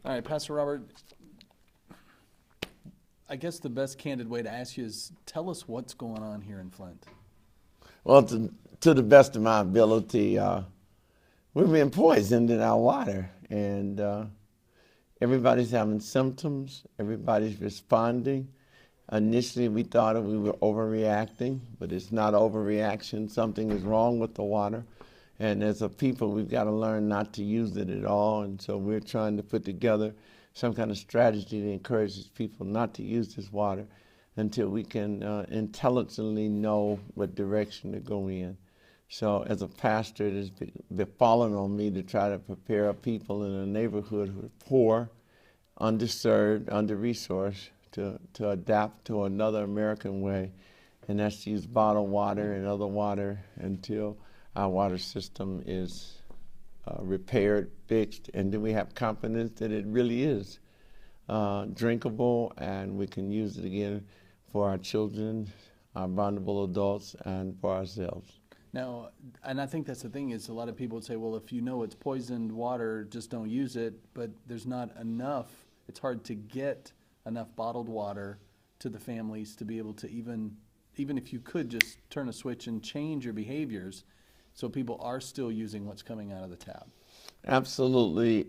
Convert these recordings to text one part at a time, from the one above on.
All right, Pastor Robert, I guess the best candid way to ask you is tell us what's going on here in Flint. Well, to the best of my ability, we're being poisoned in our water, and everybody's having symptoms. Everybody's responding. Initially, we thought we were overreacting, but it's not overreaction. Something is wrong with the water, and as a people, we've got to learn not to use it at all, and so we're trying to put together some kind of strategy that encourages people not to use this water until we can intelligently know what direction to go in. So as a pastor, it has befallen on me to try to prepare people in a neighborhood who are poor, underserved, under-resourced, to adapt to another American way, and that's to use bottled water and other water until our water system is repaired, fixed, and then we have confidence that it really is drinkable, and we can use it again for our children, our vulnerable adults, and for ourselves. Now, and I think that's the thing is a lot of people would say, well, if you know it's poisoned water, just don't use it, but there's not enough. It's hard to get enough bottled water to the families to be able to even if you could just turn a switch and change your behaviors so people are still using what's coming out of the tap. Absolutely.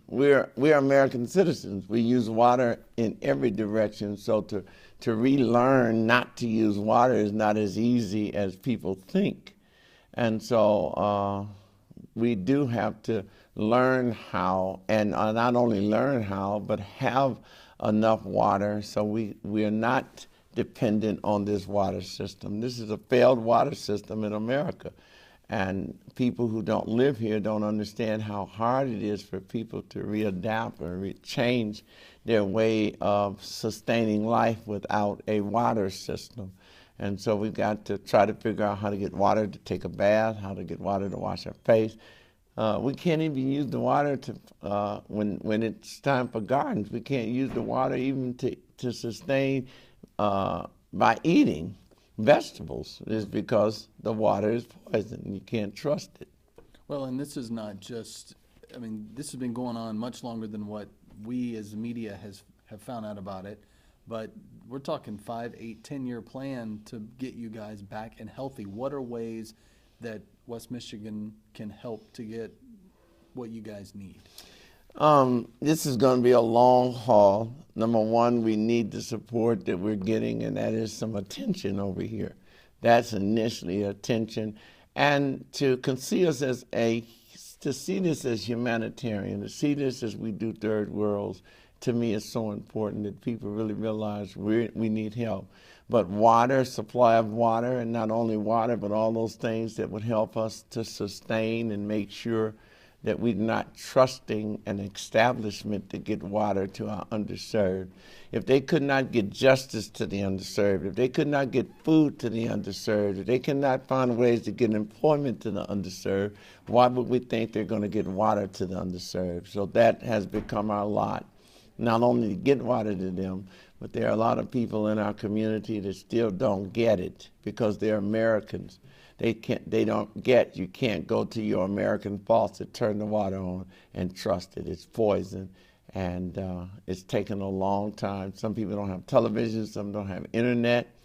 We're American citizens. We use water in every direction, so to relearn not to use water is not as easy as people think. And so we do have to learn how, and not only learn how, but have enough water so we are not dependent on this water system. This is a failed water system in America. And people who don't live here don't understand how hard it is for people to readapt or change their way of sustaining life without a water system. And so we've got to try to figure out how to get water to take a bath, how to get water to wash our face. We can't even use the water to when it's time for gardens. We can't use the water even to sustain by eating vegetables, is because the water is poison. You can't trust it. Well, and this is not just, I mean, this has been going on much longer than what we as the media have found out about it, but we're talking 5, 8, 10-year plan to get you guys back and healthy. What are ways that West Michigan can help to get what you guys need? This is going to be a long haul. Number one, we need the support that we're getting, and that is some attention over here. That's initially attention. And to see this as humanitarian, to see this as we do third worlds, to me is so important that people really realize we need help. But water, supply of water, and not only water, but all those things that would help us to sustain and make sure that we're not trusting an establishment to get water to our underserved. If they could not get justice to the underserved, if they could not get food to the underserved, if they cannot find ways to get employment to the underserved, why would we think they're going to get water to the underserved? So that has become our lot, not only to get water to them, but there are a lot of people in our community that still don't get it because they're Americans. They don't get, you can't go to your American faucet, turn the water on, and trust it. It's poison, and it's taken a long time. Some people don't have television, some don't have internet.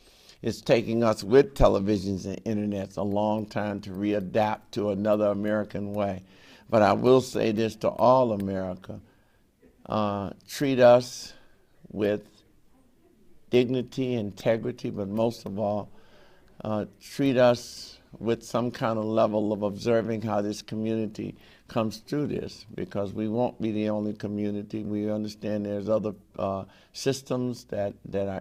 It's taking us with televisions and internets a long time to readapt to another American way. But I will say this to all America, treat us with dignity, integrity, but most of all, treat us with some kind of level of observing how this community comes through this, because we won't be the only community. We understand there's other systems that are